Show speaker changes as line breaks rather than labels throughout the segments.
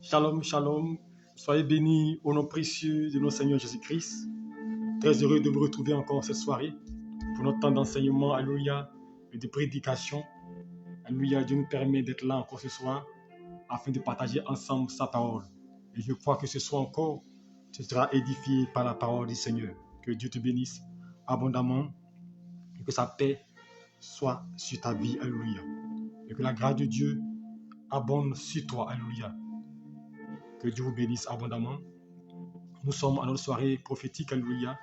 Shalom, shalom. Soyez bénis au nom précieux de notre Seigneur Jésus-Christ. Très heureux de vous retrouver encore cette soirée pour notre temps d'enseignement, alléluia, et de prédication. Alléluia, Dieu nous permet d'être là encore ce soir afin de partager ensemble sa parole. Et je crois que ce soir encore, tu seras édifié par la parole du Seigneur. Que Dieu te bénisse abondamment et que sa paix soit sur ta vie, alléluia. Et que la grâce de Dieu abonde sur toi, alléluia. Que Dieu vous bénisse abondamment. Nous sommes à notre soirée prophétique, alléluia.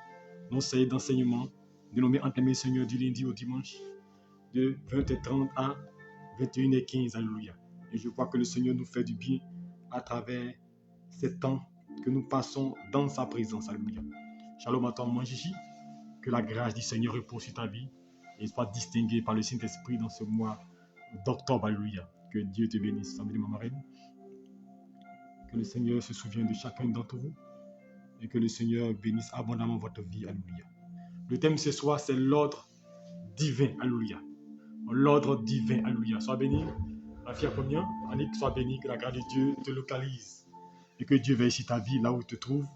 Notre série d'enseignement dénommée entre les mains du Seigneur du lundi au dimanche de 20h30 à 21h15, alléluia. Et je crois que le Seigneur nous fait du bien à travers ces temps que nous passons dans sa présence, alléluia. Shalom à toi, mon Gigi. Que la grâce du Seigneur repose sur ta vie et soit distinguée par le Saint-Esprit dans ce mois d'octobre, alléluia. Que Dieu te bénisse. Amen, ma reine. Que le Seigneur se souvienne de chacun d'entre vous et que le Seigneur bénisse abondamment votre vie, alléluia. Le thème ce soir, c'est l'ordre divin, alléluia. L'ordre divin, alléluia. Sois béni, la fille première, Annick, sois béni, que la grâce de Dieu te localise et que Dieu veille sur ta vie là où tu te trouves.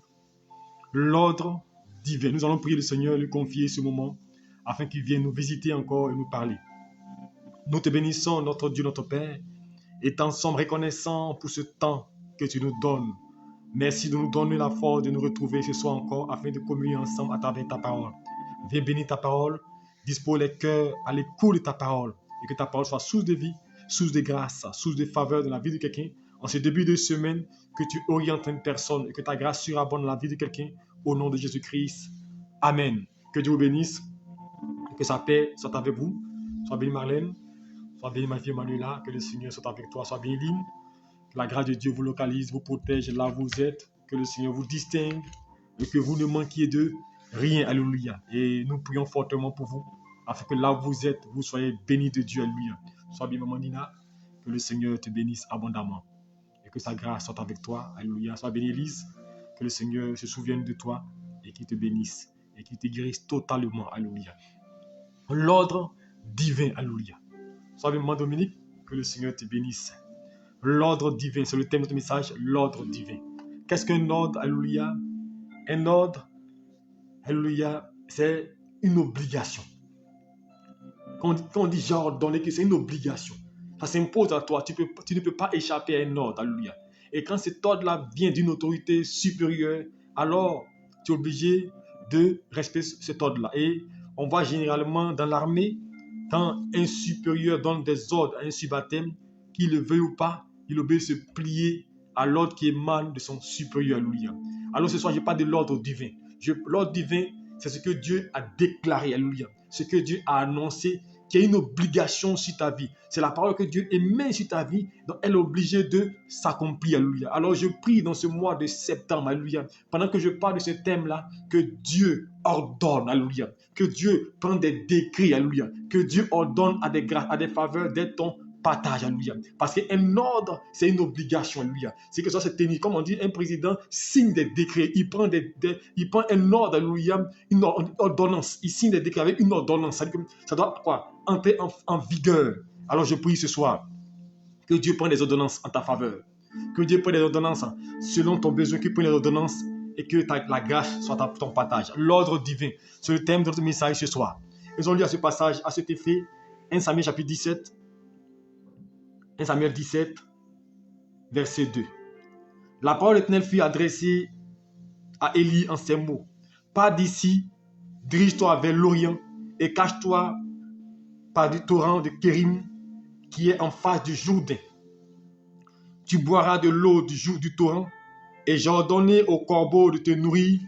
L'ordre divin. Nous allons prier le Seigneur, lui confier ce moment afin qu'il vienne nous visiter encore et nous parler. Nous te bénissons, notre Dieu, notre Père, et t'en sommes reconnaissants pour ce temps que tu nous donnes. Merci de nous donner la force de nous retrouver ce soir encore afin de communier ensemble à travers ta parole. Viens bénir ta parole, dispose les cœurs à l'écoute de ta parole et que ta parole soit source de vie, source de grâce, source de faveur dans la vie de quelqu'un. En ce début de semaine, que tu orientes une personne et que ta grâce surabonde dans la vie de quelqu'un au nom de Jésus-Christ. Amen. Que Dieu vous bénisse et que sa paix soit avec vous. Sois bénie Marlène, sois bénie ma fille Manuela, que le Seigneur soit avec toi, sois bénie Lynn. Que la grâce de Dieu vous localise, vous protège là où vous êtes, que le Seigneur vous distingue et que vous ne manquiez de rien, alléluia. Et nous prions fortement pour vous, afin que là où vous êtes, vous soyez bénis de Dieu, alléluia. Sois bien, maman Nina, que le Seigneur te bénisse abondamment et que sa grâce soit avec toi, alléluia. Sois bénie Élise, que le Seigneur se souvienne de toi et qu'il te bénisse et qu'il te guérisse totalement, alléluia. L'ordre divin, alléluia. Sois bien, maman Dominique, que le Seigneur te bénisse. L'ordre divin, c'est le thème de notre message, l'ordre divin. Qu'est-ce qu'un ordre, alléluia? Un ordre, alléluia, c'est une obligation. Quand on dit j'ai ordonné que c'est une obligation, ça s'impose à toi, tu ne peux pas échapper à un ordre, alléluia. Et quand cet ordre-là vient d'une autorité supérieure, alors tu es obligé de respecter cet ordre-là. Et on voit généralement dans l'armée, quand un supérieur donne des ordres à un subalterne, qu'il le veuille ou pas, il obéit se plier à l'ordre qui émane de son supérieur, alléluia. Alors ce soir, je parle de l'ordre divin. L'ordre divin, c'est ce que Dieu a déclaré, alléluia. Ce que Dieu a annoncé, qui est une obligation sur ta vie. C'est la parole que Dieu émet sur ta vie, donc elle est obligée de s'accomplir, alléluia. Alors je prie dans ce mois de septembre, alléluia, pendant que je parle de ce thème-là, que Dieu ordonne, alléluia. Que Dieu prend des décrets, alléluia. Que Dieu ordonne à des grâces, à des faveurs d'être ton partage, alléluia. Parce qu'un ordre, c'est une obligation, alléluia. C'est que ça, c'est tenir. Comme on dit, un président signe des décrets. Il prend un ordre, alléluia, une ordonnance. Il signe des décrets avec une ordonnance. Ça doit quoi? Entrer en vigueur. Alors je prie ce soir que Dieu prenne des ordonnances en ta faveur. Que Dieu prenne des ordonnances selon ton besoin, qu'il prenne des ordonnances et que la grâce soit ton partage. L'ordre divin, c'est le thème de notre message ce soir. Ils ont lu à ce passage, à cet effet, 1 Samuel chapitre 17, 1 Samuel 17, verset 2. La parole de l'Éternel fut adressée à Élie en ces mots. Pars d'ici, dirige-toi vers l'Orient et cache-toi par du torrent de Kérim qui est en face du Jourdain. Tu boiras de l'eau du torrent et j'ai ordonné au corbeau de te nourrir.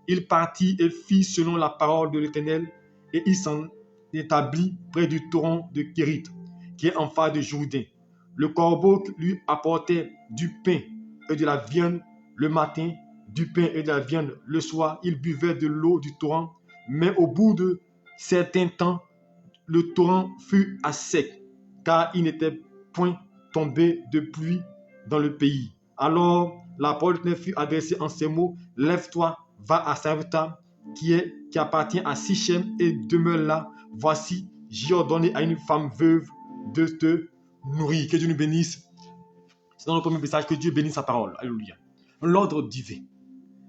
Il partit et fit selon la parole de l'Éternel et il s'en établit près du torrent de Kérit qui est en face du Jourdain. Le corbeau lui apportait du pain et de la viande le matin, du pain et de la viande le soir. Il buvait de l'eau du torrent, mais au bout de certains temps, le torrent fut à sec, car il n'était point tombé de pluie dans le pays. Alors la parole de Dieu fut adressée en ces mots. Lève-toi, va à Sarepta, qui appartient à Sichem, et demeure là. Voici, j'ai ordonné à une femme veuve de te nourrir. Que Dieu nous bénisse C'est dans le premier message que Dieu bénit sa parole. Alléluia. L'ordre divin.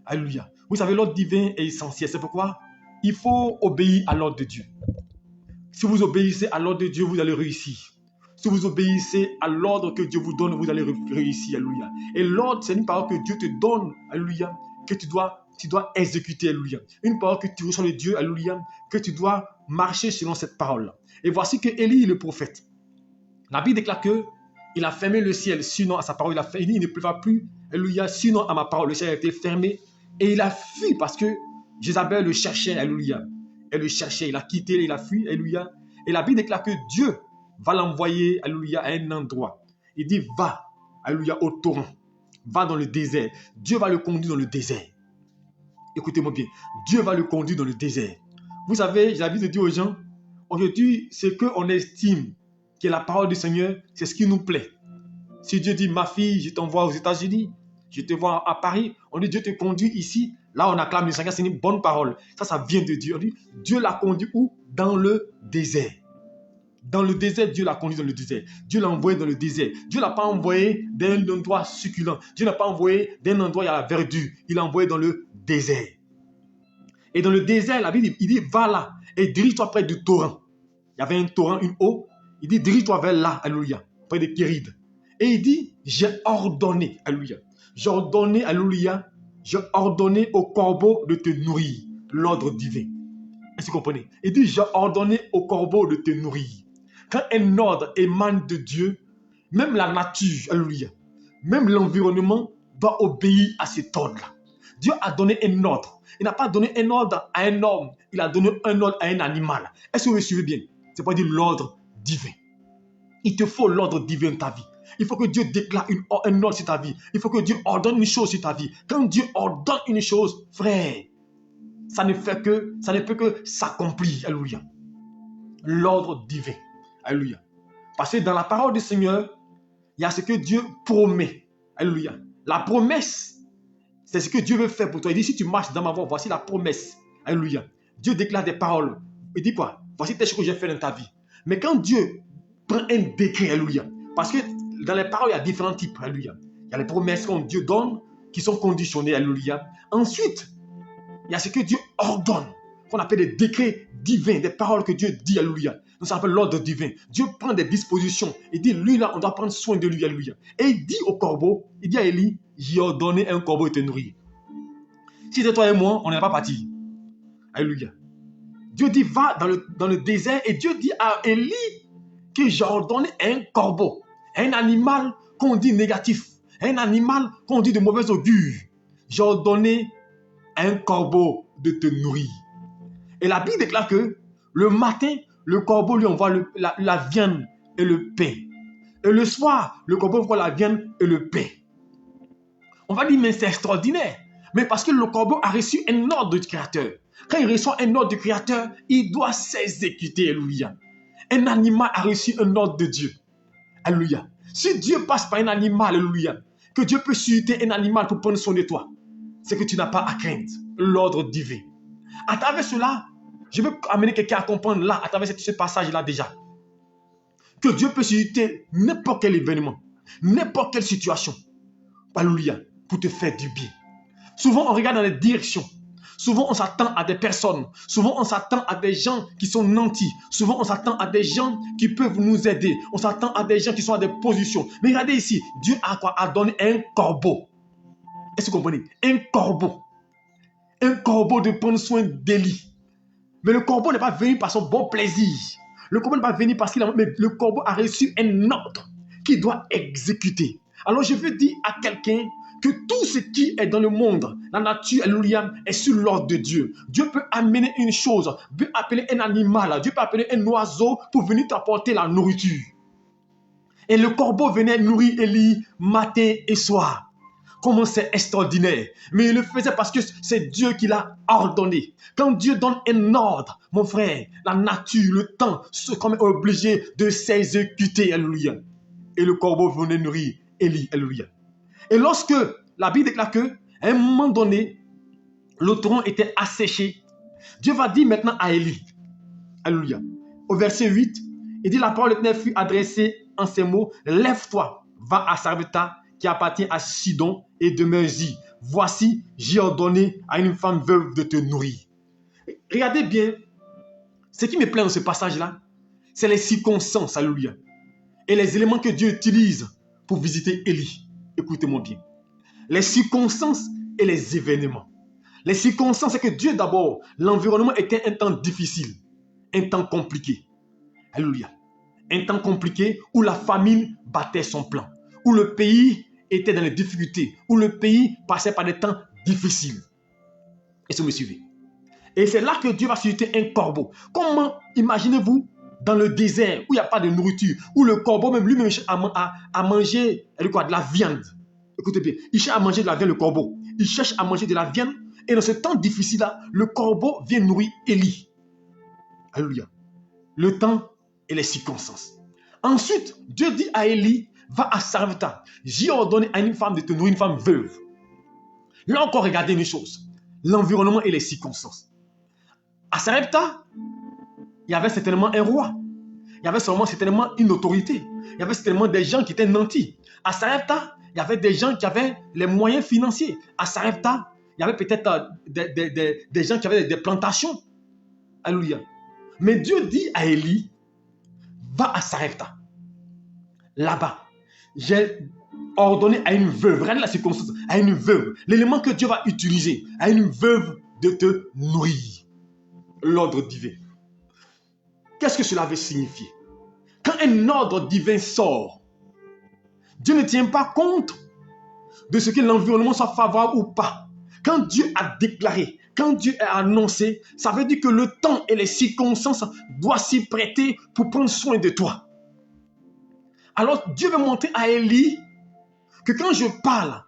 Alléluia. Vous savez, l'ordre divin est essentiel. C'est pourquoi il faut obéir à l'ordre de Dieu. Si vous obéissez à l'ordre de Dieu, vous allez réussir. Si vous obéissez à l'ordre que Dieu vous donne, vous allez réussir. Alléluia. Et l'ordre, c'est une parole que Dieu te donne. Alléluia. Que tu dois exécuter. Alléluia. Une parole que tu reçois de Dieu. Alléluia. Que tu dois marcher selon cette parole-là. Et voici que Élie, le prophète, la Bible déclare que il a fermé le ciel, sinon à sa parole. Il dit, il ne pleuvra plus. Alléluia. Sinon à ma parole. Le ciel a été fermé. Et il a fui parce que Jézabel le cherchait. Alléluia. Elle le cherchait. Il a quitté, il a fui. Alléluia. Et la Bible déclare que Dieu va l'envoyer, alléluia, à un endroit. Il dit, va, alléluia, au torrent. Va dans le désert. Dieu va le conduire dans le désert. Écoutez-moi bien. Dieu va le conduire dans le désert. Vous savez, j'ai l'habitude de dire aux gens, aujourd'hui, ce qu'on estime qui est la parole du Seigneur, c'est ce qui nous plaît. Si Dieu dit, ma fille, je t'envoie aux États-Unis, je te vois à Paris, on dit, Dieu te conduit ici, là on acclame le Seigneur, c'est une bonne parole. Ça vient de Dieu. On dit, Dieu l'a conduit où? Dans le désert. Dans le désert, Dieu l'a conduit dans le désert. Dieu l'a envoyé dans le désert. Dieu ne l'a pas envoyé d'un endroit succulent. Dieu n'a pas envoyé d'un endroit où il y a la verdure. Il l'a envoyé dans le désert. Et dans le désert, la Bible, il dit, va là et dirige-toi près du torrent. Il y avait un torrent, une eau. Il dit, dirige-toi vers là, alléluia, près des Kérides. Et il dit, j'ai ordonné, alléluia. J'ai ordonné, alléluia, j'ai ordonné au corbeau de te nourrir. L'ordre divin. Est-ce que vous comprenez? Il dit, j'ai ordonné au corbeau de te nourrir. Quand un ordre émane de Dieu, même la nature, alléluia, même l'environnement doit obéir à cet ordre-là. Dieu a donné un ordre. Il n'a pas donné un ordre à un homme, il a donné un ordre à un animal. Est-ce que vous me suivez bien? C'est pas dire l'ordre divin. Il te faut l'ordre divin de ta vie. Il faut que Dieu déclare un ordre sur ta vie. Il faut que Dieu ordonne une chose sur ta vie. Quand Dieu ordonne une chose, frère, ça ne peut que s'accomplir. Alléluia. L'ordre divin. Alléluia. Parce que dans la parole du Seigneur, il y a ce que Dieu promet. Alléluia. La promesse, c'est ce que Dieu veut faire pour toi. Il dit, si tu marches dans ma voie, voici la promesse. Alléluia. Dieu déclare des paroles. Il dit quoi? Voici tes choses que j'ai fait dans ta vie. Mais quand Dieu prend un décret, alléluia, parce que dans les paroles, il y a différents types, alléluia. Il y a les promesses que Dieu donne, qui sont conditionnées, alléluia. Ensuite, il y a ce que Dieu ordonne, qu'on appelle des décrets divins, des paroles que Dieu dit, alléluia. Nous ça s'appelle l'ordre divin. Dieu prend des dispositions. Il dit, lui là, on doit prendre soin de lui, alléluia. Et il dit au corbeau, il dit à Élie, j'ai ordonné un corbeau de te nourrir. Si c'est toi et moi, on n'est pas parti. Alléluia. Dieu dit, va dans le désert, et Dieu dit à Élie que j'ai ordonné un corbeau, un animal qu'on dit négatif, un animal qu'on dit de mauvais augure. J'ai ordonné un corbeau de te nourrir. Et la Bible déclare que le matin, le corbeau lui envoie la viande et le pain. Et le soir, le corbeau envoie la viande et le pain. On va dire, mais c'est extraordinaire. Mais parce que le corbeau a reçu un ordre du Créateur. Quand il reçoit un ordre du Créateur, il doit s'exécuter. Alléluia. Un animal a reçu un ordre de Dieu. Alléluia. Si Dieu passe par un animal, alléluia, que Dieu peut susciter un animal pour prendre soin de toi, c'est que tu n'as pas à craindre l'ordre divin. À travers cela, je veux amener quelqu'un à comprendre là, à travers ce passage-là déjà, que Dieu peut susciter n'importe quel événement, n'importe quelle situation, alléluia, pour te faire du bien. Souvent, on regarde dans les directions. Souvent, on s'attend à des personnes. Souvent, on s'attend à des gens qui sont nantis. Souvent, on s'attend à des gens qui peuvent nous aider. On s'attend à des gens qui sont à des positions. Mais regardez ici, Dieu a quoi? A donné un corbeau. Est-ce que vous comprenez? Un corbeau. Un corbeau de prendre soin d'Élie. Mais le corbeau n'est pas venu par son bon plaisir. Le corbeau n'est pas venu parce qu'il a... Mais le corbeau a reçu un ordre qu'il doit exécuter. Alors, je veux dire à quelqu'un que tout ce qui est dans le monde, la nature, alléluia, est sur l'ordre de Dieu. Dieu peut amener une chose, Dieu peut appeler un animal, Dieu peut appeler un oiseau pour venir t'apporter la nourriture. Et le corbeau venait nourrir Élie matin et soir. Comment c'est extraordinaire. Mais il le faisait parce que c'est Dieu qui l'a ordonné. Quand Dieu donne un ordre, mon frère, la nature, le temps, sont comme obligés de s'exécuter, alléluia. Et le corbeau venait nourrir Élie, alléluia. Et lorsque la Bible déclare qu'à un moment donné, le tronc était asséché, Dieu va dire maintenant à Élie, alléluia, au verset 8, il dit, la parole de l'Éternel fut adressée en ces mots, lève-toi, va à Sarepta, qui appartient à Sidon et demeure-y. Voici, j'ai ordonné à une femme veuve de te nourrir. Regardez bien, ce qui me plaît dans ce passage-là, c'est les circonstances, alléluia, et les éléments que Dieu utilise pour visiter Élie. Écoutez-moi bien. Les circonstances et les événements. Les circonstances, c'est que Dieu d'abord, l'environnement était un temps difficile, un temps compliqué. Alléluia. Un temps compliqué où la famine battait son plan, où le pays était dans les difficultés, où le pays passait par des temps difficiles. Est-ce que vous me suivez? Et c'est là que Dieu va susciter un corbeau. Comment, imaginez-vous, dans le désert, où il n'y a pas de nourriture, où le corbeau même lui-même cherche à manger de la viande. Écoutez bien, il cherche à manger de la viande, le corbeau. Il cherche à manger de la viande. Et dans ce temps difficile-là, le corbeau vient nourrir Élie. Alléluia. Le temps et les circonstances. Ensuite, Dieu dit à Élie, va à Sarepta. J'ai ordonné à une femme de te nourrir, une femme veuve. Là encore, regardez une chose. L'environnement et les circonstances. À Sarepta, il y avait certainement un roi. Il y avait certainement une autorité. Il y avait certainement des gens qui étaient nantis. À Sarepta, il y avait des gens qui avaient les moyens financiers. À Sarepta, il y avait peut-être des gens qui avaient des plantations. Alléluia. Mais Dieu dit à Élie, va à Sarepta. Là-bas, j'ai ordonné à une veuve, regardez la circonstance, à une veuve, l'élément que Dieu va utiliser, à une veuve de te nourrir. L'ordre divin. Qu'est-ce que cela veut signifier? Quand un ordre divin sort, Dieu ne tient pas compte de ce que l'environnement soit favorable ou pas. Quand Dieu a déclaré, quand Dieu a annoncé, ça veut dire que le temps et les circonstances doivent s'y prêter pour prendre soin de toi. Alors Dieu veut montrer à Élie que quand je parle,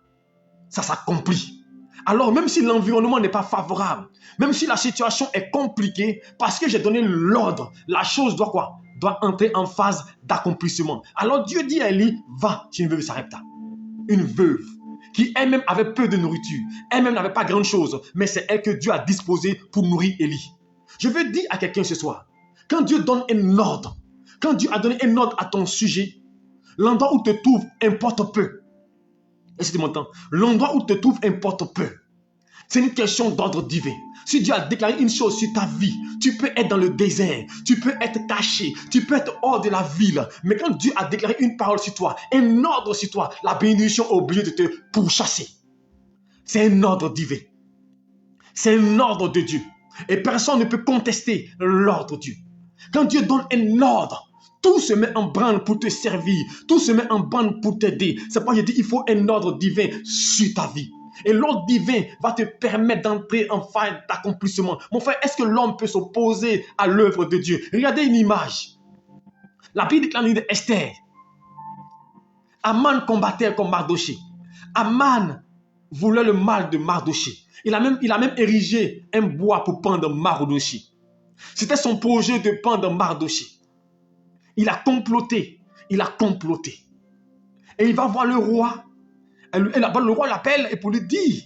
ça s'accomplit. Alors même si l'environnement n'est pas favorable, même si la situation est compliquée, parce que j'ai donné l'ordre, la chose doit quoi? Doit entrer en phase d'accomplissement. Alors Dieu dit à Élie, va chez une veuve Sarepta. Une veuve qui elle-même avait peu de nourriture, elle-même n'avait pas grand chose, mais c'est elle que Dieu a disposée pour nourrir Élie. Je veux dire à quelqu'un ce soir, quand Dieu donne un ordre, quand Dieu a donné un ordre à ton sujet, l'endroit où tu te trouves importe peu. Est-ce que tu m'entends? L'endroit où tu te trouves importe peu. C'est une question d'ordre divin. Si Dieu a déclaré une chose sur ta vie, tu peux être dans le désert, tu peux être caché, tu peux être hors de la ville. Mais quand Dieu a déclaré une parole sur toi, un ordre sur toi, la bénédiction est obligée de te pourchasser. C'est un ordre divin. C'est un ordre de Dieu. Et personne ne peut contester l'ordre de Dieu. Quand Dieu donne un ordre, tout se met en branle pour te servir, tout se met en branle pour t'aider. C'est pourquoi je dis qu'il faut un ordre divin sur ta vie. Et l'ordre divin va te permettre d'entrer en phase d'accomplissement. Mon frère, est-ce que l'homme peut s'opposer à l'œuvre de Dieu? Regardez une image. La Bible déclare dans Esther. Aman combattait comme Mardoché. Aman voulait le mal de Mardoché. Il a même érigé un bois pour pendre Mardoché. C'était son projet de pendre Mardoché. Il a comploté. Il a comploté. Et il va voir le roi. Le roi l'appelle et pour lui dire,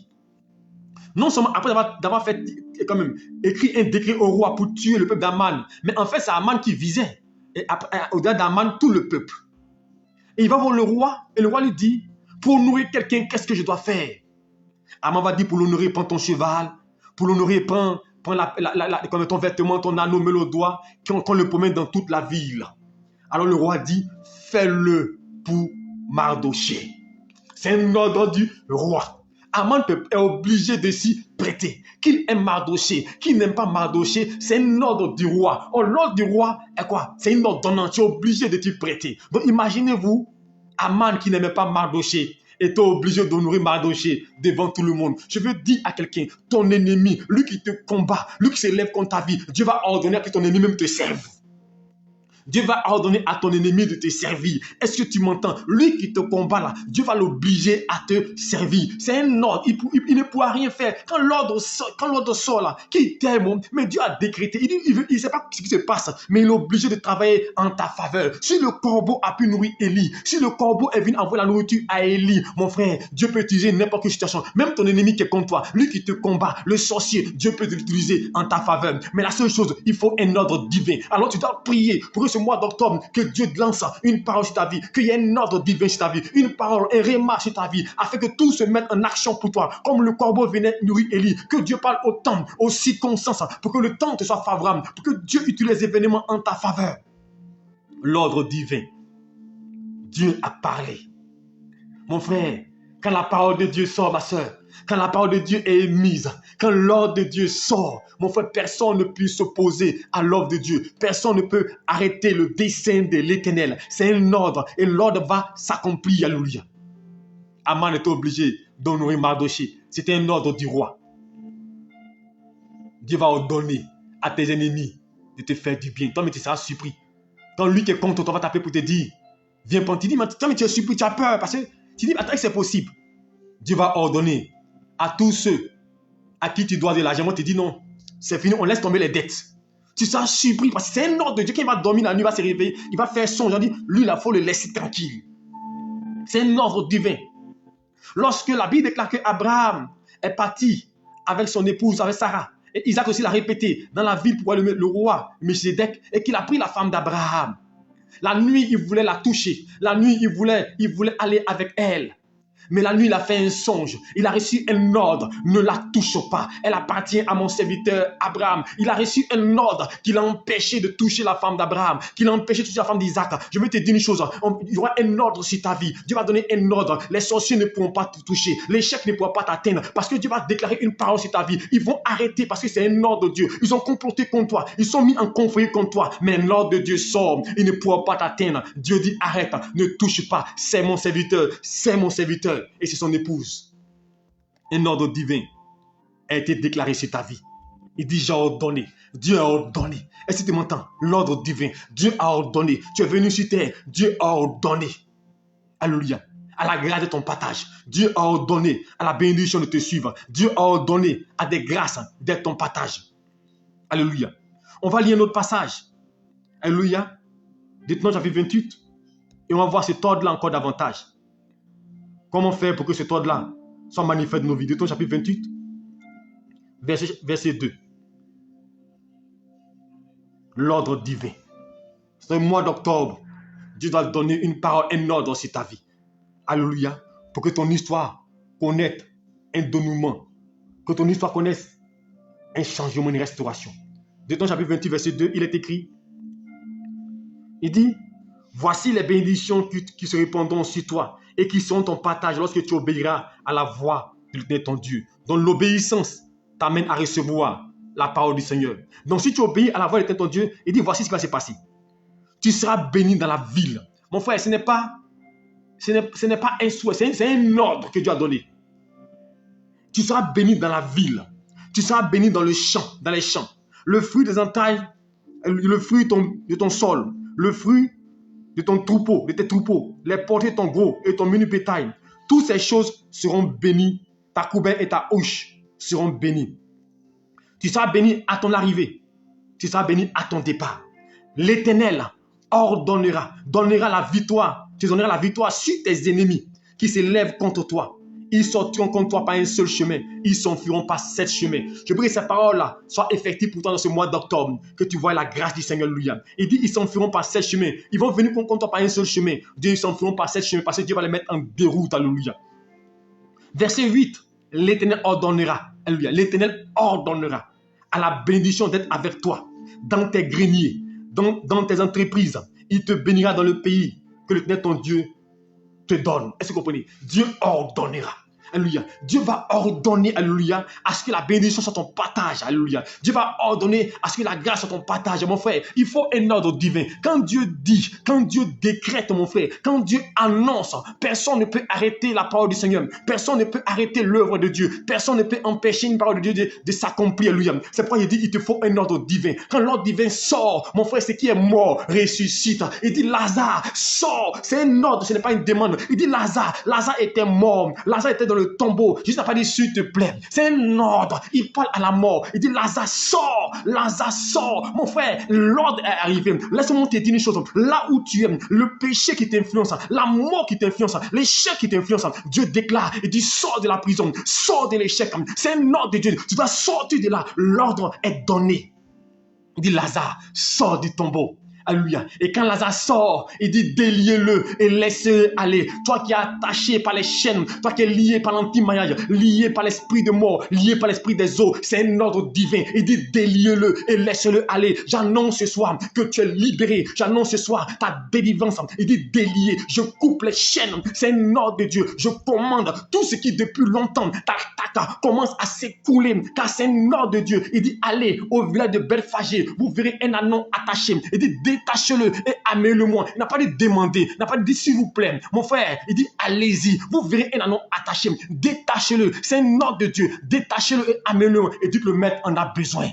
non seulement après d'avoir fait quand même écrit un décret au roi pour tuer le peuple d'Aman, mais en fait c'est Aman qui visait, et au-delà d'Aman tout le peuple. Et il va voir le roi et le roi lui dit, pour nourrir quelqu'un, qu'est-ce que je dois faire? Aman va dire, pour l'honorer, prends ton cheval, pour l'honorer, prends ton vêtement, ton anneau, mets le doigt, qu'on le promène dans toute la ville. Alors le roi dit, fais-le pour Mardoché. C'est un ordre du roi. Aman est obligé de s'y prêter. Qu'il aime Mardoché, qu'il n'aime pas Mardoché, c'est un ordre du roi. Or, l'ordre du roi est quoi? C'est une ordonnance. Tu es obligé de t'y prêter. Donc, imaginez-vous, Aman qui n'aimait pas Mardoché était obligé d'honorer Mardoché devant tout le monde. Je veux dire à quelqu'un, ton ennemi, lui qui te combat, lui qui s'élève contre ta vie, Dieu va ordonner à que ton ennemi même te serve. Dieu va ordonner à ton ennemi de te servir. Est-ce que tu m'entends? Lui qui te combat là, Dieu va l'obliger à te servir. C'est un ordre. Il ne pourra rien faire. Quand l'ordre sort là, qui t'aime, mais Dieu a décrété. Il ne sait pas ce qui se passe, mais il est obligé de travailler en ta faveur. Si le corbeau a pu nourrir Élie, si le corbeau est venu envoyer la nourriture à Élie, mon frère, Dieu peut utiliser n'importe quelle situation. Même ton ennemi qui est contre toi, lui qui te combat, le sorcier, Dieu peut l'utiliser en ta faveur. Mais la seule chose, il faut un ordre divin. Alors tu dois prier pour que ce mois d'octobre, que Dieu lance une parole sur ta vie, qu'il y ait un ordre divin sur ta vie, une parole, un réma sur ta vie, afin que tout se mette en action pour toi, comme le corbeau venait nourrir Élie, que Dieu parle au temps, aux circonstances, pour que le temps te soit favorable, pour que Dieu utilise les événements en ta faveur. L'ordre divin. Dieu a parlé. Mon frère, quand la parole de Dieu sort, ma soeur, quand la parole de Dieu est émise, quand l'ordre de Dieu sort, mon frère, personne ne peut s'opposer à l'ordre de Dieu. Personne ne peut arrêter le dessein de l'Éternel. C'est un ordre et l'ordre va s'accomplir. Alléluia. Aman était obligé d'honorer Mardoché. C'était un ordre du roi. Dieu va ordonner à tes ennemis de te faire du bien. Toi, mais tu seras surpris. Quand lui qui est contre toi va t'appeler pour te dire, viens prendre. Tu dis, mais tu es surpris, tu as peur. Parce que tu dis, attends, c'est possible. Dieu va ordonner à tous ceux à qui tu dois de l'argent. Moi, tu dis non, c'est fini, on laisse tomber les dettes. Tu seras surpris parce que c'est un ordre de Dieu qui va dormir la nuit, il va se réveiller, il va faire son. On dit, lui, il faut le laisser tranquille. C'est un ordre divin. Lorsque la Bible déclare qu'Abraham est parti avec son épouse, avec Sarah, et Isaac aussi l'a répété dans la ville pour voir le roi Melchizedek, et qu'il a pris la femme d'Abraham. La nuit, il voulait la toucher. La nuit, il voulait aller avec elle. Mais la nuit, il a fait un songe. Il a reçu un ordre. Ne la touche pas. Elle appartient à mon serviteur Abraham. Il a reçu un ordre qui l'a empêché de toucher la femme d'Abraham, qui l'a empêché de toucher la femme d'Isaac. Je veux te dire une chose. Il y aura un ordre sur ta vie. Dieu va donner un ordre. Les sorciers ne pourront pas te toucher. L'échec ne pourra pas t'atteindre parce que Dieu va déclarer une parole sur ta vie. Ils vont arrêter parce que c'est un ordre de Dieu. Ils ont comploté contre toi. Ils sont mis en conflit contre toi. Mais l'ordre de Dieu sort. Il ne pourra pas t'atteindre. Dieu dit arrête. Ne touche pas. C'est mon serviteur. C'est mon serviteur. Et c'est son épouse. Un ordre divin a été déclaré sur ta vie. Il dit j'ai ordonné. Dieu a ordonné. Est-ce que tu m'entends? L'ordre divin. Dieu a ordonné. Tu es venu sur terre. Dieu a ordonné. Alléluia. À la grâce de ton partage. Dieu a ordonné à la bénédiction de te suivre. Dieu a ordonné à des grâces d'être ton partage. Alléluia. On va lire un autre passage. Alléluia. Dites-nous chapitre 28. Et on va voir cet ordre-là encore davantage. Comment faire pour que cet ordre-là soit manifeste dans nos vies? Dites-nous chapitre 28. Verset 2. L'ordre divin. C'est le mois d'octobre. Dieu doit donner une parole, un ordre sur ta vie. Alléluia. Pour que ton histoire connaisse un dénouement. Que ton histoire connaisse un changement, une restauration. Dites-nous chapitre 28, verset 2, il est écrit. Il dit, voici les bénédictions qui se répandront sur toi et qui seront ton partage lorsque tu obéiras à la voix de l'Éternel ton Dieu. Donc l'obéissance t'amène à recevoir la parole du Seigneur. Donc si tu obéis à la voix de l'Éternel ton Dieu, il dit voici ce qui va se passer. Tu seras béni dans la ville. Mon frère, ce n'est pas un souhait, c'est un ordre que Dieu a donné. Tu seras béni dans la ville. Tu seras béni dans le champ, dans les champs. Le fruit des entailles, le fruit de ton sol, le fruit de ton troupeau, de tes troupeaux, les portées de ton gros et ton menu bétail. Toutes ces choses seront bénies. Ta couverture et ta houche seront bénies. Tu seras béni à ton arrivée. Tu seras béni à ton départ. L'Éternel donnera la victoire. Tu donneras la victoire sur tes ennemis qui s'élèvent contre toi. Ils sortiront contre toi par un seul chemin. Ils s'enfuiront par 7 chemins. Je prie que ces paroles-là soient effectives pour toi dans ce mois d'octobre. Que tu vois la grâce du Seigneur, Alléluia. Il dit, ils s'enfuiront par 7 chemins. Ils vont venir contre toi par un seul chemin. Dieu, ils s'enfuiront par 7 chemins parce que Dieu va les mettre en déroute, Alléluia. Verset 8. L'Éternel ordonnera. Alléluia. L'Éternel ordonnera à la bénédiction d'être avec toi dans tes greniers, dans tes entreprises. Il te bénira dans le pays que l'Éternel ton Dieu te donne. Est-ce que vous comprenez? Dieu ordonnera. Alléluia. Dieu va ordonner, alléluia, à ce que la bénédiction soit ton partage. Alléluia. Dieu va ordonner à ce que la grâce soit ton partage. Mon frère, il faut un ordre divin. Quand Dieu dit, quand Dieu décrète, mon frère, quand Dieu annonce, personne ne peut arrêter la parole du Seigneur. Personne ne peut arrêter l'œuvre de Dieu. Personne ne peut empêcher une parole de Dieu de s'accomplir. Alléluia. C'est pourquoi il dit, il te faut un ordre divin. Quand l'ordre divin sort, mon frère, ce qui est mort ressuscite. Il dit, Lazare, sort. C'est un ordre, ce n'est pas une demande. Il dit, Lazare était mort. Lazare était dans le tombeau. Jésus n'a pas dit s'il te plaît. C'est un ordre. Il parle à la mort. Il dit Lazare sort. Lazare sort. Mon frère, l'ordre est arrivé. Laisse-moi te dire une chose. Là où tu es, le péché qui t'influence, la mort qui t'influence, l'échec qui t'influence, Dieu déclare. Il dit sors de la prison. Sors de l'échec. C'est un ordre de Dieu. Tu dois sortir de là. L'ordre est donné. Il dit Lazare sort du tombeau. Alléluia. Et quand Lazare sort, il dit déliez-le et laissez-le aller. Toi qui es attaché par les chaînes, toi qui es lié par l'anti-mariage, lié par l'esprit de mort, lié par l'esprit des eaux, c'est un ordre divin. Il dit déliez-le et laissez-le aller. J'annonce ce soir que tu es libéré. J'annonce ce soir ta délivrance. Il dit délier. Je coupe les chaînes. C'est un ordre de Dieu. Je commande tout ce qui depuis longtemps commence à s'écouler car c'est un ordre de Dieu. Il dit allez au village de Belfagé. Vous verrez un anon attaché. Il dit détachez-le et amenez-le-moi. Il n'a pas dit demander. Il n'a pas dit s'il vous plaît. Mon frère, il dit allez-y. Vous verrez un anon attaché. Détachez-le. C'est un ordre de Dieu. Détachez-le et amenez-le. Et dites le maître en a besoin.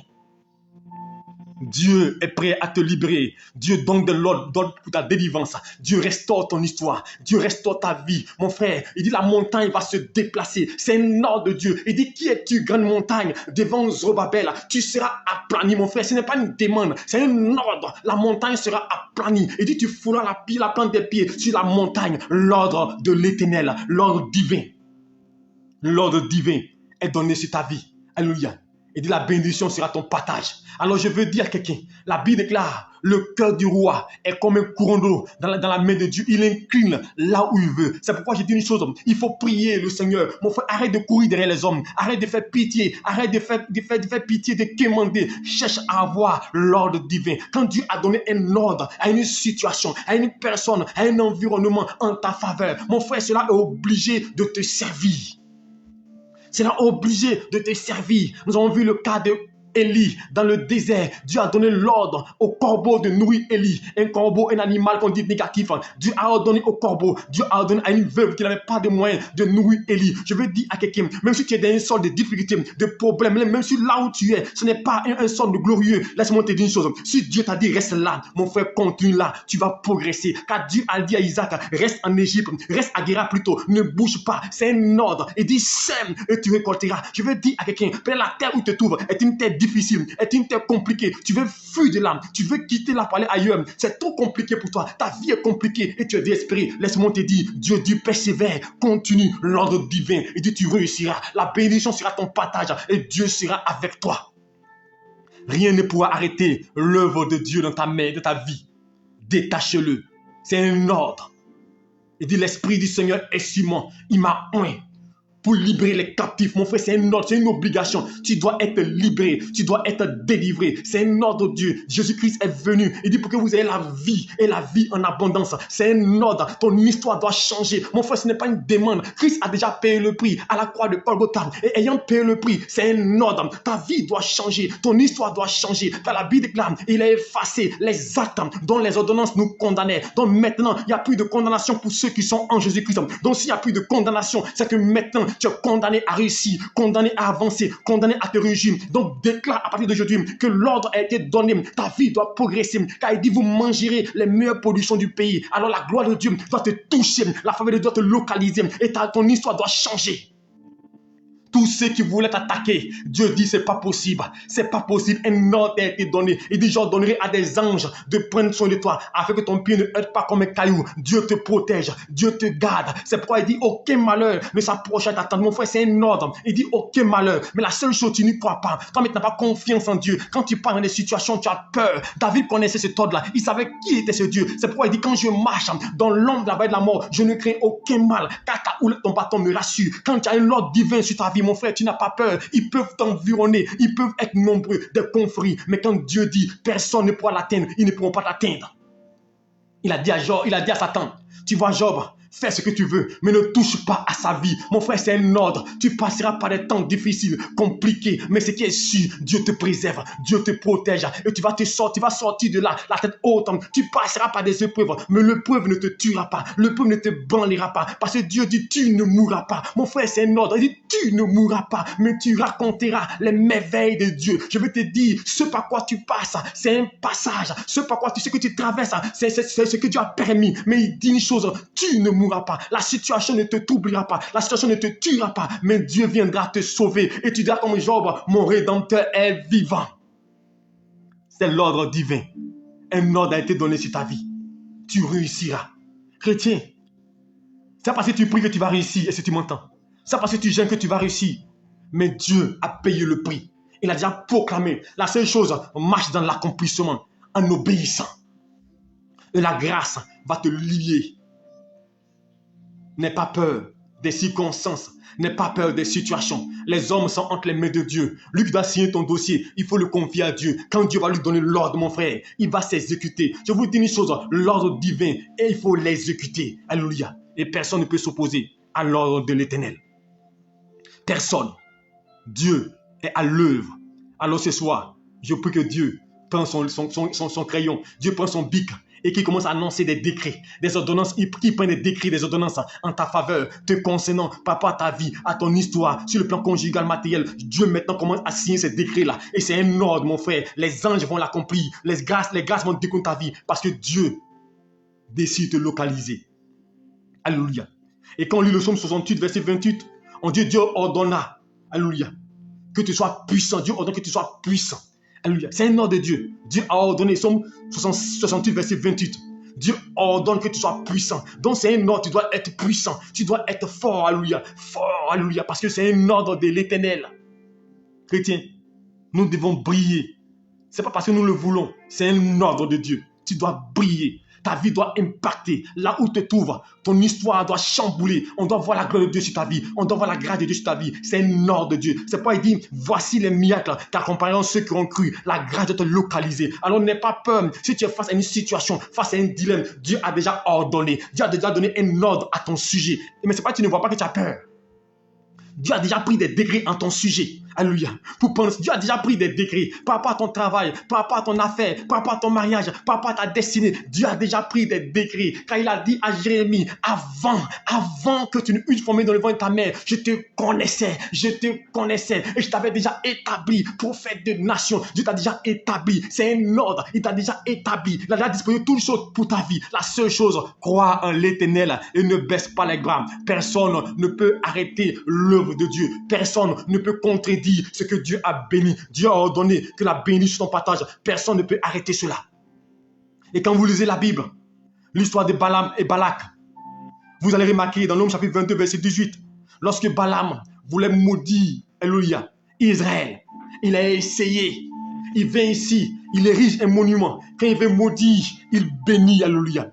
Dieu est prêt à te libérer. Dieu donne de l'ordre pour ta délivrance. Dieu restaure ton histoire. Dieu restaure ta vie. Mon frère, il dit la montagne va se déplacer. C'est un ordre de Dieu. Il dit qui es-tu, grande montagne? Devant Zorobabel, tu seras aplani, mon frère. Ce n'est pas une demande, c'est un ordre. La montagne sera aplanie. Il dit tu fouleras la plante des pieds sur la montagne. L'ordre de l'Éternel, l'ordre divin. L'ordre divin est donné sur ta vie. Alléluia. Il dit la bénédiction sera ton partage. Alors je veux dire à quelqu'un, la Bible déclare, le cœur du roi est comme un courant d'eau dans la main de Dieu. Il incline là où il veut. C'est pourquoi j'ai dit une chose, il faut prier le Seigneur. Mon frère, arrête de courir derrière les hommes. Arrête de faire pitié. Arrête de faire pitié, de quémander. Cherche à avoir l'ordre divin. Quand Dieu a donné un ordre à une situation, à une personne, à un environnement en ta faveur, mon frère, cela est obligé de te servir. C'est là obligé de te servir. Nous avons vu le cas de Élie dans le désert. Dieu a donné l'ordre au corbeau de nourrir Élie. Un corbeau, un animal qu'on dit négatif. Dieu a ordonné au corbeau. Dieu a ordonné à une veuve qui n'avait pas de moyens de nourrir Élie. Je veux dire à quelqu'un, même si tu es dans une sorte de difficulté, de problème, même si là où tu es, ce n'est pas un sort de glorieux. Laisse-moi te dire une chose. Si Dieu t'a dit reste là, mon frère, continue là. Tu vas progresser. Car Dieu a dit à Isaac, reste en Égypte, reste à Guéra plutôt, ne bouge pas. C'est un ordre. Il dit sème et tu récolteras. Je veux dire à quelqu'un, peut-être la terre où tu te trouves est une terre difficile, est une terre compliquée. Tu veux fuir de là, tu veux quitter la palais ailleurs. C'est trop compliqué pour toi. Ta vie est compliquée et tu es désespéré. Laisse-moi te dire, Dieu dit persévère, continue l'ordre divin. Il dit tu réussiras. La bénédiction sera ton partage et Dieu sera avec toi. Rien ne pourra arrêter l'œuvre de Dieu dans ta main, dans ta vie. Détache-le. C'est un ordre. Il dit l'Esprit du Seigneur est sur moi. Il m'a oint pour libérer les captifs. Mon frère, c'est un ordre, c'est une obligation. Tu dois être libéré, tu dois être délivré. C'est un ordre de Dieu. Jésus-Christ est venu. Il dit pour que vous ayez la vie et la vie en abondance. C'est un ordre. Ton histoire doit changer. Mon frère, ce n'est pas une demande. Christ a déjà payé le prix à la croix de Golgotha. Et ayant payé le prix, c'est un ordre. Ta vie doit changer. Ton histoire doit changer. Car la Bible déclare, il a effacé les actes dont les ordonnances nous condamnaient. Donc maintenant, il n'y a plus de condamnation pour ceux qui sont en Jésus-Christ. Donc s'il n'y a plus de condamnation, c'est que maintenant, tu es condamné à réussir, condamné à avancer, condamné à te réussir. Donc déclare à partir d'aujourd'hui que l'ordre a été donné. Ta vie doit progresser. Car il dit vous mangerez les meilleures productions du pays. Alors la gloire de Dieu doit te toucher. La faveur de Dieu doit te localiser. Et ton histoire doit changer. Tous ceux qui voulaient t'attaquer, Dieu dit c'est pas possible. C'est pas possible. Un ordre a été donné. Il dit j'ordonnerai à des anges de prendre soin de toi afin que ton pied ne heurte pas comme un caillou. Dieu te protège. Dieu te garde. C'est pourquoi il dit aucun malheur ne s'approche à ta tente. Mon frère, c'est un ordre. Il dit aucun malheur. Mais la seule chose, tu n'y crois pas. Toi, tu n'as pas confiance en Dieu. Quand tu parles dans des situations, tu as peur. David connaissait cet ordre-là. Il savait qui était ce Dieu. C'est pourquoi il dit quand je marche dans l'ombre de la vallée de la mort, je ne crains aucun mal. Car ta houlette, ton bâton me rassure. Quand tu as un ordre divin sur ta vie, mon frère, tu n'as pas peur. Ils peuvent t'environner. Ils peuvent être nombreux, des conflits. Mais quand Dieu dit, personne ne pourra l'atteindre, ils ne pourront pas l'atteindre. Il a dit à Job, il a dit à Satan, tu vois Job, fais ce que tu veux, mais ne touche pas à sa vie. Mon frère, c'est un ordre. Tu passeras par des temps difficiles, compliqués, mais ce qui est sûr, Dieu te préserve, Dieu te protège, et tu vas sortir de là, la tête haute. Tu passeras par des épreuves, mais l'épreuve ne te tuera pas, l'épreuve ne te branlera pas, parce que Dieu dit, tu ne mourras pas. Mon frère, c'est un ordre. Il dit, tu ne mourras pas, mais tu raconteras les merveilles de Dieu. Je vais te dire, ce par quoi tu passes, c'est un passage. Ce par quoi ce que tu traverses, c'est ce que Dieu a permis. Mais il dit une chose, tu ne mourras pas. La situation ne te troublera pas. La situation ne te tuera pas. Mais Dieu viendra te sauver. Et tu diras comme Job, mon Rédempteur est vivant. C'est l'ordre divin. Un ordre a été donné sur ta vie. Tu réussiras. Chrétien, c'est parce que tu pries que tu vas réussir. Et si tu m'entends, c'est parce que tu gênes que tu vas réussir. Mais Dieu a payé le prix. Il a déjà proclamé. La seule chose, marche dans l'accomplissement en obéissant. Et la grâce va te lier. N'aie pas peur des circonstances. N'aie pas peur des situations. Les hommes sont entre les mains de Dieu. Lui qui doit signer ton dossier, il faut le confier à Dieu. Quand Dieu va lui donner l'ordre, mon frère, il va s'exécuter. Je vous dis une chose, l'ordre divin, et il faut l'exécuter. Alléluia. Et personne ne peut s'opposer à l'ordre de l'Éternel. Personne. Dieu est à l'œuvre. Alors ce soir, je prie que Dieu prenne son crayon, Dieu prend son bic et qu'il commence à annoncer des décrets, des ordonnances, il prend des décrets, des ordonnances en ta faveur, te concernant par rapport à ta vie, à ton histoire, sur le plan conjugal, matériel. Dieu maintenant commence à signer ces décrets-là. Et c'est un ordre, mon frère. Les anges vont l'accomplir. Les grâces vont décompter ta vie parce que Dieu décide de te localiser. Alléluia. Et quand on lit le psaume 68, verset 28, on dit Dieu ordonna, alléluia, que tu sois puissant. Dieu ordonne que tu sois puissant. Alléluia. C'est un ordre de Dieu. Dieu a ordonné, psaume 68, verset 28. Dieu ordonne que tu sois puissant. Donc c'est un ordre, tu dois être puissant. Tu dois être fort, alléluia. Fort, alléluia. Parce que c'est un ordre de l'Éternel. Chrétien, nous devons briller. Ce n'est pas parce que nous le voulons. C'est un ordre de Dieu. Tu dois briller. Ta vie doit impacter là où tu te trouves. Ton histoire doit chambouler. On doit voir la gloire de Dieu sur ta vie. On doit voir la grâce de Dieu sur ta vie. C'est un ordre de Dieu. C'est pas il dit, voici les miracles qu'accompagneront ceux qui ont cru. La grâce de te localiser. Alors n'aie pas peur. Si tu es face à une situation, face à un dilemme, Dieu a déjà ordonné. Dieu a déjà donné un ordre à ton sujet. Mais c'est pas que tu ne vois pas que tu as peur. Dieu a déjà pris des décrets en ton sujet. Alléluia. Pour penser, Dieu a déjà pris des décrets par rapport à ton travail, par rapport à ton affaire, par rapport à ton mariage, par rapport à ta destinée. Dieu a déjà pris des décrets. Car il a dit à Jérémie, avant que tu ne eusses formé dans le ventre de ta mère, je te connaissais et je t'avais déjà établi prophète de nation. Dieu t'a déjà établi. C'est un ordre. Il t'a déjà établi. Il a déjà disposé toutes choses pour ta vie. La seule chose, crois en l'Éternel et ne baisse pas les bras. Personne ne peut arrêter l'œuvre de Dieu. Personne ne peut contredire ce que Dieu a béni. Dieu a ordonné que la bénédiction ton partage. Personne ne peut arrêter cela. Et quand vous lisez la Bible, l'histoire de Balaam et Balak, vous allez remarquer dans Nombre chapitre 22, verset 18, lorsque Balaam voulait maudire, alléluia, Israël, il a essayé. Il vient ici, il érige un monument. Quand il veut maudire, il bénit, alléluia.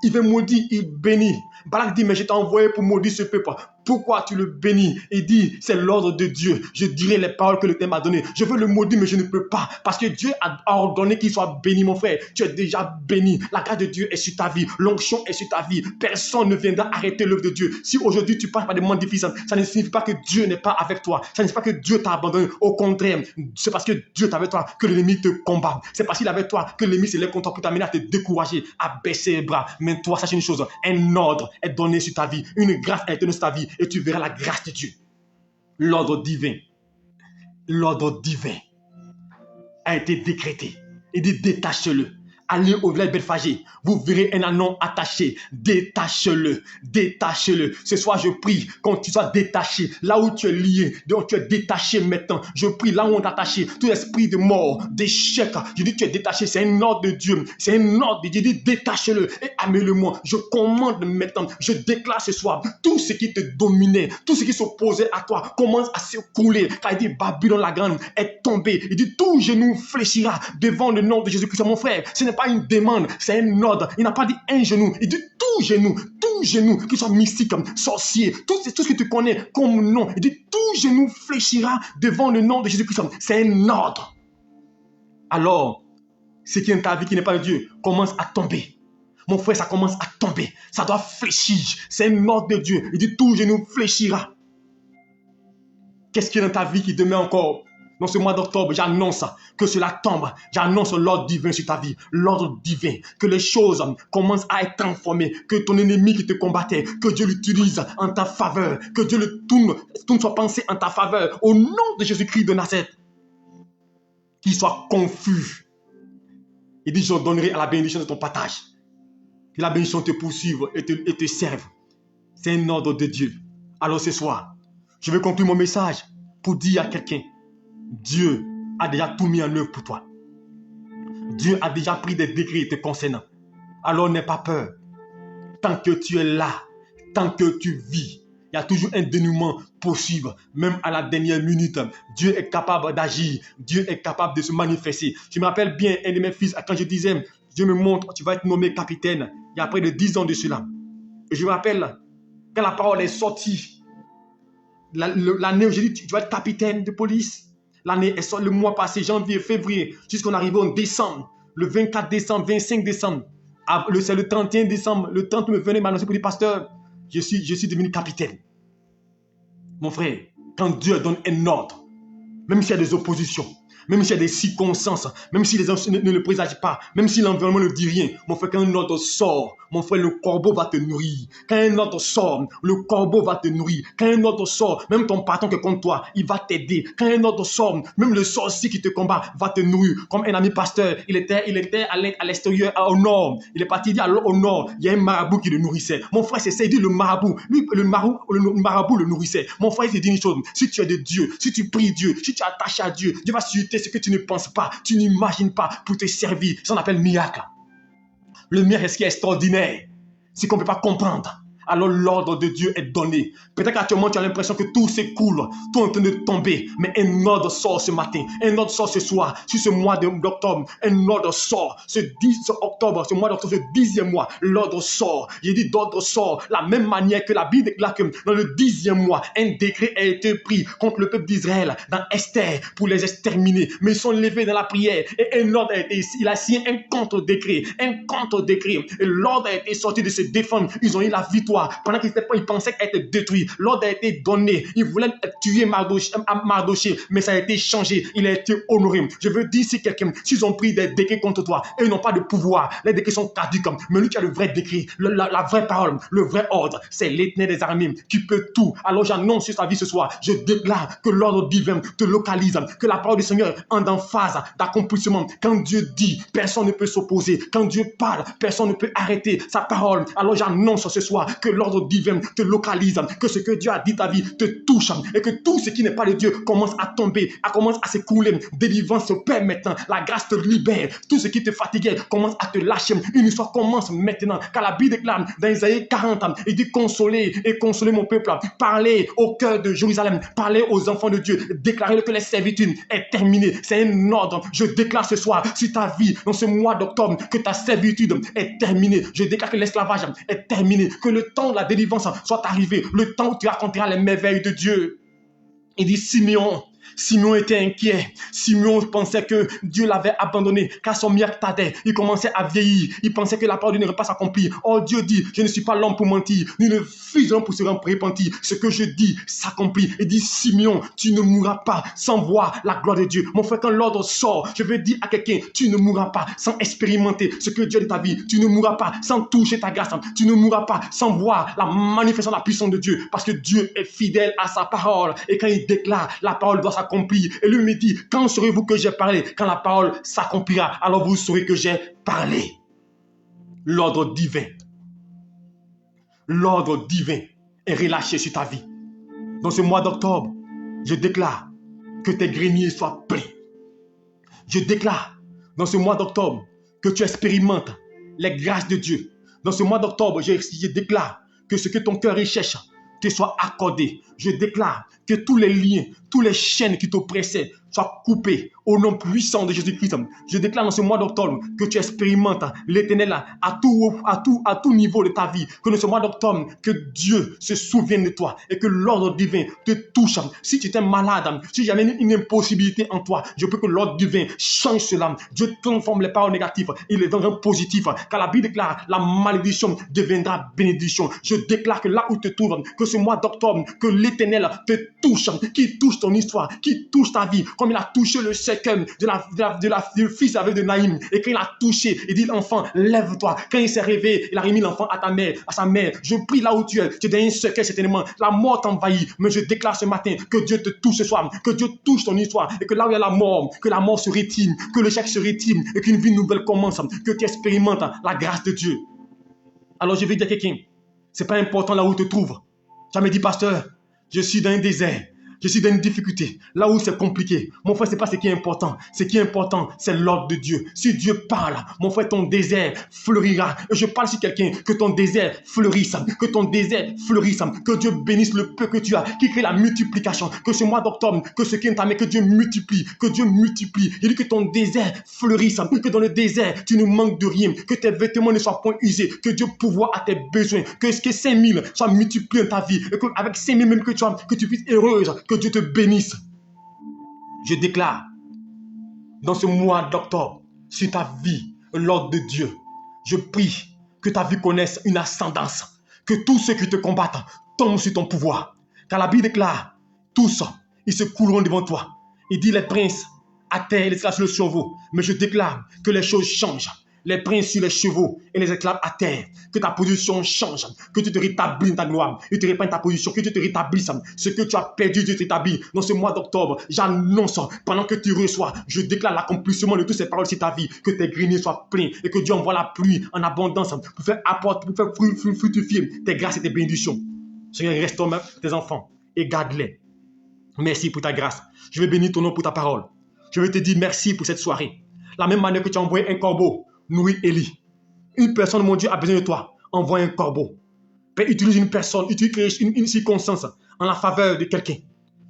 Il veut maudire, il bénit. Balak dit, mais je t'ai envoyé pour maudire ce peuple. Pourquoi tu le bénis? Il dit, c'est l'ordre de Dieu. Je dirai les paroles que le Seigneur m'a données. Je veux le maudire, mais je ne peux pas. Parce que Dieu a ordonné qu'il soit béni, mon frère. Tu es déjà béni. La grâce de Dieu est sur ta vie. L'onction est sur ta vie. Personne ne viendra arrêter l'œuvre de Dieu. Si aujourd'hui tu passes par des moments difficiles, ça ne signifie pas que Dieu n'est pas avec toi. Ça ne signifie pas que Dieu t'a abandonné. Au contraire, c'est parce que Dieu est avec toi que l'ennemi te combat. C'est parce qu'il est avec toi que l'ennemi se lève contre toi pour t'amener à te décourager, à baisser les bras. Mais toi, sache une chose, un ordre est donné sur ta vie. Une grâce est donnée sur ta vie. Et tu verras la grâce de Dieu. L'ordre divin a été décrété. Il dit détache-le. Allez au village Bethphagée, vous verrez un anon attaché. Détache-le. Ce soir, je prie quand tu sois détaché, là où tu es lié, donc tu es détaché maintenant. Je prie là où on t'a attaché, tout esprit de mort, d'échec. Je dis tu es détaché, c'est un ordre de Dieu. C'est un ordre de Dieu. Je dis détache-le et amène-le-moi. Je commande maintenant, je déclare ce soir, tout ce qui te dominait, tout ce qui s'opposait à toi commence à s'écouler. Car il dit Babylone la grande est tombée. Il dit tout genou fléchira devant le nom de Jésus-Christ. Mon frère, ce n'est pas une demande, c'est un ordre. Il n'a pas dit un genou, il dit tout genou, qu'il soit mystique, sorcier, tout ce que tu connais comme nom. Il dit tout genou fléchira devant le nom de Jésus-Christ. C'est un ordre. Alors, ce qui est dans ta vie qui n'est pas de Dieu commence à tomber. Mon frère, ça commence à tomber. Ça doit fléchir. C'est un ordre de Dieu. Il dit tout genou fléchira. Qu'est-ce qui est dans ta vie qui demeure encore? Dans ce mois d'octobre, j'annonce que cela tombe. J'annonce l'ordre divin sur ta vie. L'ordre divin. Que les choses commencent à être transformées. Que ton ennemi qui te combattait, que Dieu l'utilise en ta faveur. Que Dieu le tourne soit pensé en ta faveur. Au nom de Jésus-Christ de Nazareth. Qu'il soit confus. Il dit, je donnerai à la bénédiction de ton partage. Que la bénédiction te poursuive et te serve. C'est un ordre de Dieu. Alors ce soir, je vais conclure mon message pour dire à quelqu'un, Dieu a déjà tout mis en œuvre pour toi. Dieu a déjà pris des décrets te concernant. Alors n'aie pas peur. Tant que tu es là, tant que tu vis, il y a toujours un dénouement possible. Même à la dernière minute, Dieu est capable d'agir. Dieu est capable de se manifester. Je me rappelle bien un de mes fils, quand je disais, Dieu me montre, tu vas être nommé capitaine. Il y a près de 10 ans de cela. Et je me rappelle, quand la parole est sortie, l'année où j'ai dit, tu vas être capitaine de police. L'année est sortie, le mois passé, janvier, février, jusqu'on arrive en décembre. Le 24 décembre, 25 décembre. C'est le 31 décembre. Le 30 me venait m'annoncer pour dire, pasteur, je suis devenu capitaine. Mon frère, quand Dieu donne un ordre, même s'il y a des oppositions, même s'il y a des circonstances, même si les gens ne le présagent pas, même si l'environnement ne dit rien, mon frère, quand un ordre sort, mon frère, le corbeau va te nourrir. Quand un ordre sort, le corbeau va te nourrir. Quand un ordre sort, même ton patron qui est contre toi, il va t'aider. Quand un ordre sort, même le sorcier qui te combat va te nourrir. Comme un ami pasteur, il était à l'extérieur, au nord. Il est parti dire au nord, il y a un marabout qui le nourrissait. Mon frère, c'est dit le marabout. Lui, le marabout le nourrissait. Mon frère, il te dit une chose, si tu es de Dieu, si tu pries Dieu, si tu es attaché à Dieu, Dieu va susciter ce que tu ne penses pas, tu n'imagines pas pour te servir. Ça on appelle miracle. Le miracle est ce qui est extraordinaire. C'est qu'on ne peut pas comprendre. Alors l'ordre de Dieu est donné. Peut-être qu'actuellement tu as l'impression que tout s'écoule, tout est en train de tomber. Mais un ordre sort ce matin, un ordre sort ce soir, sur ce mois d'octobre. Un ordre sort, ce mois d'octobre, ce 10e mois, l'ordre sort. J'ai dit l'ordre sort, la même manière que la Bible déclare que dans le 10e mois, un décret a été pris contre le peuple d'Israël, dans Esther, pour les exterminer. Mais ils sont levés dans la prière et un ordre a été, il a signé un contre-décret. Et l'ordre a été sorti de se défendre. Ils ont eu la victoire. Pendant qu'ils pensaient être détruits, l'ordre a été donné. Ils voulaient tuer Mardoché, mais ça a été changé. Il a été honoré. Je veux dire, si quelqu'un, s'ils ont pris des décrets contre toi, et ils n'ont pas de pouvoir, les décrets sont caducs. Mais lui qui a le vrai décret, la vraie parole, le vrai ordre, c'est l'Éternel des armées qui peut tout. Alors j'annonce sur sa vie ce soir, je déclare que l'ordre divin te localise, que la parole du Seigneur entre en phase d'accomplissement. Quand Dieu dit, personne ne peut s'opposer. Quand Dieu parle, personne ne peut arrêter sa parole. Alors j'annonce ce soir que l'ordre divin te localise, que ce que Dieu a dit ta vie te touche et que tout ce qui n'est pas de Dieu commence à tomber, commence à s'écouler. Délivrance se perd maintenant, la grâce te libère. Tout ce qui te fatiguait commence à te lâcher. Une histoire commence maintenant. Car la Bible déclare dans Isaïe 40, il dit consoler mon peuple, parler au cœur de Jérusalem, parler aux enfants de Dieu, déclarer que les servitudes est terminée. C'est un ordre. Je déclare ce soir sur ta vie, dans ce mois d'octobre, que ta servitude est terminée. Je déclare que l'esclavage est terminé, que le temps de la délivrance soit arrivé, le temps où tu raconteras les merveilles de Dieu. Il dit Simeon était inquiet. Simeon pensait que Dieu l'avait abandonné, car son miracle tardait. Il commençait à vieillir. Il pensait que la parole de Dieu n'aurait pas s'accomplir. Oh, Dieu dit, je ne suis pas l'homme pour mentir, ni le fils de l'homme pour se repentir. Ce que je dis s'accomplit. Il dit, Simeon, tu ne mourras pas sans voir la gloire de Dieu. Mon frère, quand l'ordre sort, je veux dire à quelqu'un, tu ne mourras pas sans expérimenter ce que Dieu a de ta vie. Tu ne mourras pas sans toucher ta grâce. Tu ne mourras pas sans voir la manifestation de la puissance de Dieu. Parce que Dieu est fidèle à sa parole. Et quand il déclare, la parole doit s'accomplir. Et lui me dit, quand saurez-vous que j'ai parlé? Quand la parole s'accomplira, alors vous saurez que j'ai parlé. L'ordre divin est relâché sur ta vie. Dans ce mois d'octobre, je déclare que tes greniers soient pleins. Je déclare dans ce mois d'octobre que tu expérimentes les grâces de Dieu. Dans ce mois d'octobre, je déclare que ce que ton cœur recherche te soit accordé. Je déclare que tous les liens, tous les chaînes qui t'oppressaient soient coupés au nom puissant de Jésus-Christ. Je déclare dans ce mois d'octobre que tu expérimentes l'Éternel à tout niveau de ta vie. Que dans ce mois d'octobre, que Dieu se souvienne de toi et que l'ordre divin te touche. Si tu étais malade, si j'avais une impossibilité en toi, je peux que l'ordre divin change cela. Dieu transforme les paroles négatives et les rendra positifs. Car la Bible déclare la malédiction deviendra bénédiction. Je déclare que là où tu te trouves, que ce mois d'octobre, que l'Éternel te touche, qui touche ton histoire, qui touche ta vie, comme il a touché le second du fils avec de Naïm. Et quand il a touché, il dit, l'enfant, lève-toi. Quand il s'est réveillé, il a remis l'enfant à sa mère. Je prie là où tu es dans un secret, certainement. La mort t'envahit. Mais je déclare ce matin que Dieu te touche ce soir, que Dieu touche ton histoire, et que là où il y a la mort, que la mort se rétime, que l'échec se rétime, et qu'une vie nouvelle commence, que tu expérimentes la grâce de Dieu. Alors je vais dire à quelqu'un, c'est pas important là où tu te trouves. Jamais dit, pasteur, je suis dans un désert. je suis dans une difficulté, là où c'est compliqué, mon frère, ce n'est pas ce qui est important. Ce qui est important, c'est l'ordre de Dieu. Si Dieu parle, mon frère, ton désert fleurira. Et je parle sur quelqu'un, que ton désert fleurisse, que ton désert fleurisse, que Dieu bénisse le peu que tu as, qui crée la multiplication, que ce mois d'octobre, que ce qui est entamé, que Dieu multiplie, que Dieu multiplie. Il dit que ton désert fleurisse, que dans le désert, tu ne manques de rien, que tes vêtements ne soient point usés, que Dieu pourvoie à tes besoins, que 5000 soient multipliés dans ta vie, et qu'avec 5000 même que tu as, que tu puisses être heureuse, que Dieu te bénisse. Je déclare dans ce mois d'octobre sur ta vie l'ordre de Dieu. Je prie que ta vie connaisse une ascendance, que tous ceux qui te combattent tombent sur ton pouvoir. Car la Bible déclare, tous, ils se couleront devant toi. Il dit les princes à terre, les esclaves sur le chevaux. Mais je déclare que les choses changent. Les princes sur les chevaux et les esclaves à terre. Que ta position change. Que tu te rétablis dans ta gloire. Que tu répètes ta position. Que tu te rétablisses. Ce que tu as perdu, Dieu t'établit. Dans ce mois d'octobre, j'annonce, pendant que tu reçois, je déclare l'accomplissement de toutes ces paroles sur ta vie. Que tes greniers soient pleins. Et que Dieu envoie la pluie en abondance pour faire apporter, pour faire fructifier tes grâces et tes bénédictions. Seigneur, restaure tes enfants et garde-les. Merci pour ta grâce. Je vais bénir ton nom pour ta parole. Je vais te dire merci pour cette soirée. La même manière que tu as envoyé un corbeau nourrir Élie. Une personne, mon Dieu, a besoin de toi. Envoie un corbeau. Père, utilise une personne, utilise une circonstance en la faveur de quelqu'un.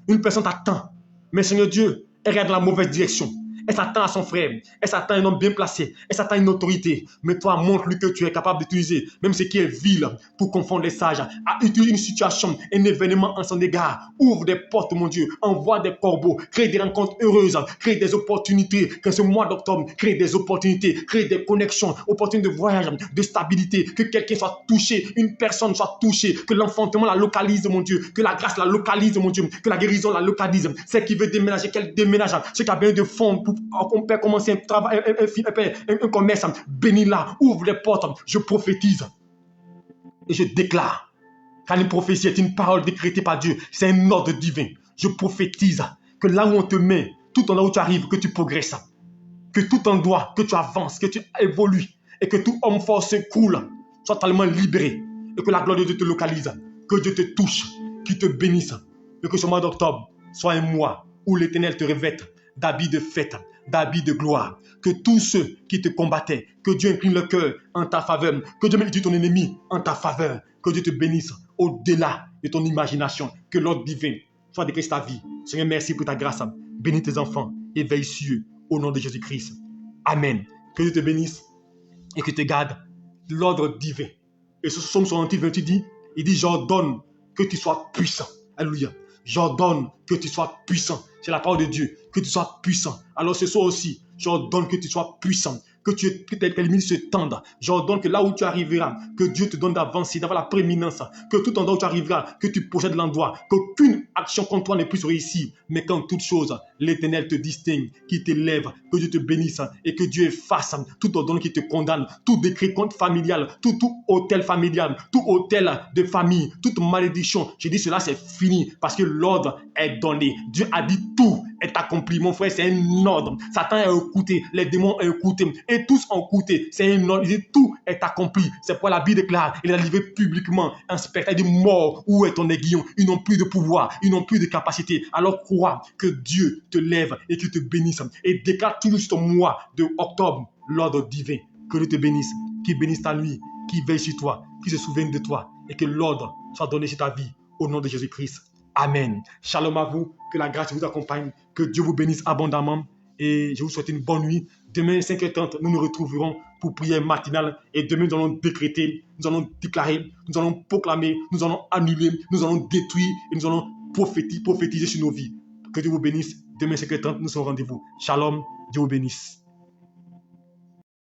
Une personne t'attend. Mais Seigneur Dieu, elle regarde dans la mauvaise direction. Elle s'attend à son frère. Elle s'attend à un homme bien placé. Elle s'attend à une autorité. Mais toi, montre-lui que tu es capable d'utiliser même ce qui est vil pour confondre les sages. À utiliser une situation, un événement en son égard. Ouvre des portes, mon Dieu. Envoie des corbeaux. Crée des rencontres heureuses. Crée des opportunités. Que ce mois d'octobre, crée des opportunités. Crée des connexions. Opportunités de voyage, de stabilité. Que quelqu'un soit touché. Une personne soit touchée. Que l'enfantement la localise, mon Dieu. Que la grâce la localise, mon Dieu. Que la guérison la localise. Celle qui veut déménager, qu'elle déménage. Ceux qui a besoin de fonds pour on peut commencer un travail, un commerce, bénis-la, ouvre les portes, je prophétise et je déclare, car une prophétie est une parole décrétée par Dieu, c'est un ordre divin. Je prophétise que là où on te met, tout en là où tu arrives, que tu progresses, que tout endroit, que tu avances, que tu évolues et que tout homme fort se coule, soit totalement libéré et que la gloire de Dieu te localise, que Dieu te touche, qu'il te bénisse et que ce mois d'octobre soit un mois où l'Éternel te revête d'habits de fête, d'habits de gloire, que tous ceux qui te combattaient, que Dieu incline le cœur en ta faveur, que Dieu utilise ton ennemi en ta faveur, que Dieu te bénisse au-delà de ton imagination, que l'ordre divin soit décrété sur ta vie. Seigneur, merci pour ta grâce. Bénis tes enfants et veille sur eux au nom de Jésus-Christ. Amen. Que Dieu te bénisse et que te garde l'ordre divin. Et ce psaume 28 dit, il dit, j'ordonne que tu sois puissant. Alléluia. J'ordonne que tu sois puissant. C'est la parole de Dieu. Que tu sois puissant. Alors ce soir aussi, j'ordonne que tu sois puissant. Que tes limites se tendent. J'ordonne que là où tu arriveras, que Dieu te donne d'avancer, d'avoir la prééminence. Que tout endroit où tu arriveras, que tu possèdes l'endroit. Qu'aucune action contre toi ne puisse réussir. Mais qu'en toute chose, l'Éternel te distingue, qui t'élève, que Dieu te bénisse et que Dieu efface tout ordre qui te condamne, tout décret contre familial, tout hôtel familial, tout hôtel de famille, toute malédiction. Je dis cela, c'est fini parce que l'ordre est donné. Dieu a dit tout est accompli. Mon frère, c'est un ordre. Satan a écouté, les démons ont écouté et tous ont écouté. C'est un ordre. Il dit tout est accompli. C'est pourquoi la Bible déclare, il a livré publiquement un spectacle de mort. Où est ton aiguillon? Ils n'ont plus de pouvoir, ils n'ont plus de capacité. Alors crois que Dieu te lève et qu'il te bénisse. Et déclare tout ce mois de octobre l'ordre divin. Que Dieu te bénisse, qu'il bénisse ta nuit, qu'il veille sur toi, qu'il se souvienne de toi et que l'ordre soit donné sur ta vie au nom de Jésus-Christ. Amen. Shalom à vous, que la grâce vous accompagne, que Dieu vous bénisse abondamment et je vous souhaite une bonne nuit. Demain, 5h30, nous nous retrouverons pour prière matinale et demain, nous allons décréter, nous allons déclarer, nous allons proclamer, nous allons annuler, nous allons détruire et nous allons prophétiser sur nos vies. Que Dieu vous bénisse. Demain, 5h30, nous sommes au rendez-vous. Shalom, Dieu vous bénisse.